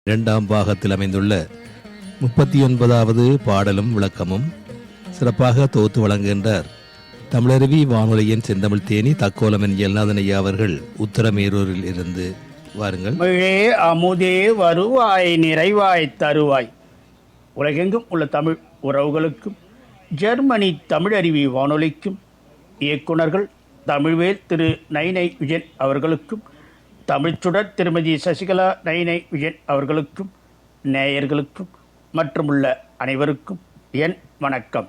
இரண்டாம் பாகத்தில் அமைந்துள்ள 39வது பாடலும் விளக்கமும் சிறப்பாக தொகுத்து வழங்குகின்றார் தமிழருவி வானொலியின் செந்தமிழ் தேனி தக்கோலமன் எல்நாதன் ஐயா அவர்கள் உத்தரமேரூரில் இருந்து. வாருங்கள். மிழே அமுதே வருவாய் நிறைவாய் தருவாய். உலகெங்கும் உள்ள தமிழ் உறவுகளுக்கும் ஜெர்மனி தமிழருவி வானொலிக்கும் இயக்குநர்கள் தமிழ்வேல் திரு நைனை விஜயன் அவர்களுக்கும் தமிழ்ச்சுடர் திருமதி சசிகலா நைனை விஜயன் அவர்களுக்கும் நேயர்களுக்கும் மற்றுமுள்ள அனைவருக்கும் என் வணக்கம்.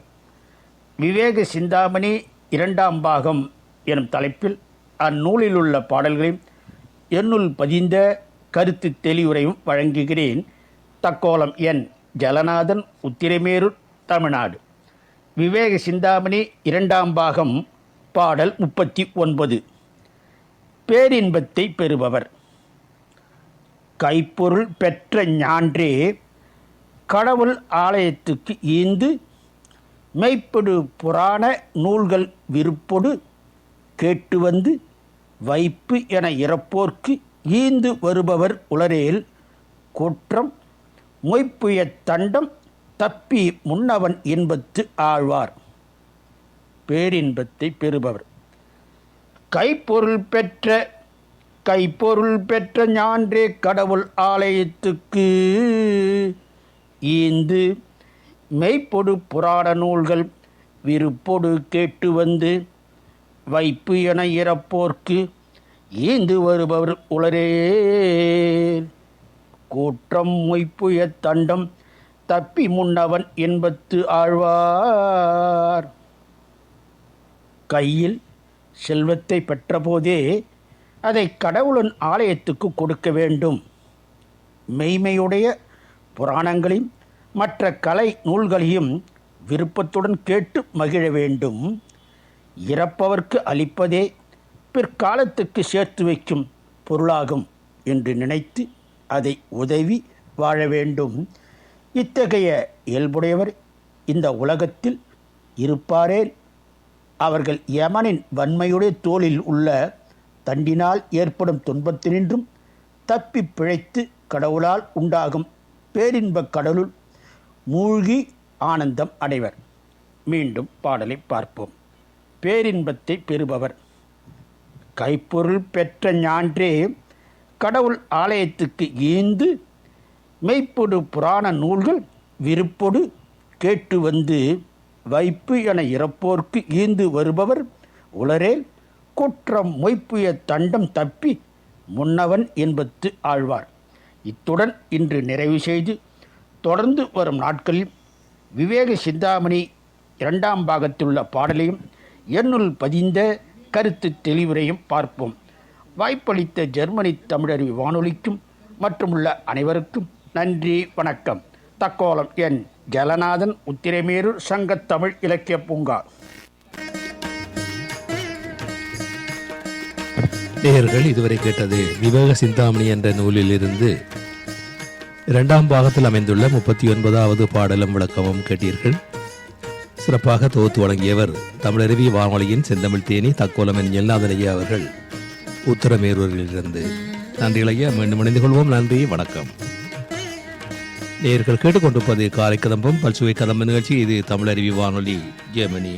விவேக சிந்தாமணி இரண்டாம் பாகம் எனும் தலைப்பில் அந்நூலில் உள்ள பாடல்களையும் என்னுள் பதிந்த கருத்து தெளிவுரையும் வழங்குகிறேன். தக்கோலம் என் ஜலநாதன், உத்திரமேரூர், தமிழ்நாடு. விவேக சிந்தாமணி இரண்டாம் பாகம் பாடல் 39. பேரின்பத்தை பெறுபவர். கைப்பொருள் பெற்ற ஞான்றே கடவுள் ஆலயத்துக்கு ஈந்து மெய்ப்பொடு புராண நூல்கள் விருப்பொடு கேட்டு வந்து வைப்பு என இறப்போர்க்கு ஈந்து வருபவர் உளரேல் குற்றம் மொய்ப்புய தண்டம் தப்பி முன்னவன் இன்பத்து ஆழ்வார். பேரின்பத்தை பெறுபவர். கைப்பொருள் பெற்ற ஞான்றே கடவுள் ஆலயத்துக்கு ஈந்து மெய்ப்பொடு புராண நூல்கள் விருப்பொடு கேட்டு வந்து வைப்பு என இறப்போர்க்கு ஈந்து வருபவர் உளரே கூற்றம் மொய்ப்புய தண்டம் தப்பி முன்னவன் என்பத்து ஆழ்வார். கையில் செல்வத்தை பெற்றபோதே அதை கடவுளின் ஆலயத்துக்கு கொடுக்க வேண்டும். மெய்மையுடைய புராணங்களையும் மற்ற கலை நூல்களையும் விருப்பத்துடன் கேட்டு மகிழ வேண்டும். இறப்பவர்க்கு அளிப்பதே பிற்காலத்துக்கு சேர்த்து வைக்கும் பொருளாகும் என்று நினைத்து அதை உதவி வாழ வேண்டும். இத்தகைய இயல்புடையவர் இந்த உலகத்தில் இருப்பாரேல் அவர்கள் யமனின் வன்மையுடைய தோளில் உள்ள தண்டினால் ஏற்படும் துன்பத்தினின்றும் தப்பி பிழைத்து கடவுளால் உண்டாகும் பேரின்பக் கடலுள் மூழ்கி ஆனந்தம் அடைவர். மீண்டும் பாடலை பார்ப்போம். பேரின்பத்தை பெறுபவர். கைப்பொருள் பெற்ற ஞான்றே கடவுள் ஆலயத்துக்கு ஈந்து மெய்ப்பொடு புராண நூல்கள் விருப்பொடு கேட்டு வந்து வைப்பு என இறப்போர்க்கு ஈந்து வருபவர் உளரேல் குற்றம் மொய்ப்புய தண்டம் தப்பி முன்னவன் என்பத்து ஆழ்வார். இத்துடன் இன்று நிறைவு செய்து தொடர்ந்து வரும் நாட்களில் விவேக சிந்தாமணி இரண்டாம் பாகத்திலுள்ள பாடலையும் என்னுள் பதிந்த கருத்து தெளிவுரையும் பார்ப்போம். வாய்ப்பளித்த ஜெர்மனி தமிழருவி வானொலிக்கும் மற்றுமுள்ள அனைவருக்கும் நன்றி, வணக்கம். தக்கோலம் என் ஜலநாதன், உத்திரமேரூர், சங்கத்தமிழ் இலக்கிய பூங்கா. நேயர்கள் இதுவரை கேட்டது விவேக சிந்தாமணி என்ற நூலில் இருந்து இரண்டாம் பாகத்தில் அமைந்துள்ள 39வது பாடலும் விளக்கமும் கேட்டீர்கள். சிறப்பாக தொகுத்து வழங்கியவர் தமிழருவி வானொலியின் செந்தமிழ் தேனி தக்கோலமன் எல்நாதன் ஐயா அவர்கள் உத்தரமேரூரில் இருந்து. நன்றிகளையா, மீண்டும் இணைந்து கொள்வோம். நன்றி, வணக்கம். நேயர்கள் கேட்டுக்கொண்டிருப்பது காலை கதம்பம் பல்சுவை கதம்ப நிகழ்ச்சி. இது தமிழருவி வானொலி, ஜெர்மனி.